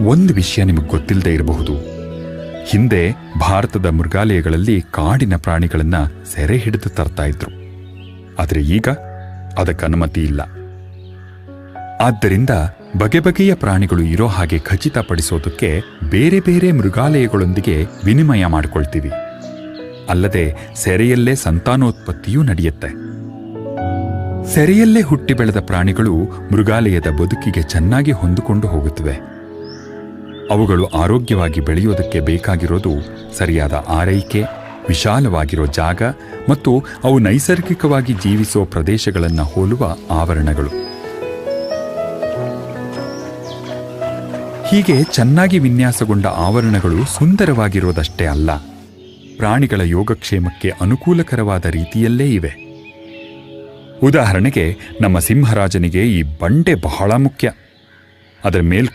ಒಂದು ವಿಷಯ ನಿಮಗೆ ಗೊತ್ತಿಲ್ಲದೆ ಇರಬಹುದು. ಹಿಂದೆ ಭಾರತದ ಮೃಗಾಲಯಗಳಲ್ಲಿ ಕಾಡಿನ ಪ್ರಾಣಿಗಳನ್ನ ಸೆರೆ ಹಿಡಿದು ತರ್ತಾ ಇದ್ರು. ಆದರೆ ಈಗ ಅದಕ್ಕೆ ಅನುಮತಿ ಇಲ್ಲ. ಆದ್ದರಿಂದ ಬಗೆ ಬಗೆಯ ಪ್ರಾಣಿಗಳು ಇರೋ ಹಾಗೆ ಖಚಿತಪಡಿಸೋದಕ್ಕೆ ಬೇರೆ ಬೇರೆ ಮೃಗಾಲಯಗಳೊಂದಿಗೆ ವಿನಿಮಯ ಮಾಡಿಕೊಳ್ತೀವಿ. ಅಲ್ಲದೆ ಸೆರೆಯಲ್ಲೇ ಸಂತಾನೋತ್ಪತ್ತಿಯೂ ನಡೆಯುತ್ತೆ. ಸೆರೆಯಲ್ಲೇ ಹುಟ್ಟಿ ಬೆಳೆದ ಪ್ರಾಣಿಗಳು ಮೃಗಾಲಯದ ಬದುಕಿಗೆ ಚೆನ್ನಾಗಿ ಹೊಂದಿಕೊಂಡು ಹೋಗುತ್ತವೆ. ಅವುಗಳು ಆರೋಗ್ಯವಾಗಿ ಬೆಳೆಯೋದಕ್ಕೆ ಬೇಕಾಗಿರೋದು ಸರಿಯಾದ ಆರೈಕೆ, ವಿಶಾಲವಾಗಿರೋ ಜಾಗ ಮತ್ತು ಅವು ನೈಸರ್ಗಿಕವಾಗಿ ಜೀವಿಸೋ ಪ್ರದೇಶಗಳನ್ನು ಹೋಲುವ ಆವರಣಗಳು. ಹೀಗೆ ಚೆನ್ನಾಗಿ ವಿನ್ಯಾಸಗೊಂಡ ಆವರಣಗಳು ಸುಂದರವಾಗಿರೋದಷ್ಟೇ ಅಲ್ಲ, ಪ್ರಾಣಿಗಳ ಯೋಗಕ್ಷೇಮಕ್ಕೆ ಅನುಕೂಲಕರವಾದ ರೀತಿಯಲ್ಲೇ ಇವೆ. ಉದಾಹರಣೆಗೆ ನಮ್ಮ ಸಿಂಹರಾಜನಿಗೆ ಈ ಬಂಡೆ ಬಹಳ ಮುಖ್ಯ. ಅದರ ಮೇಲ್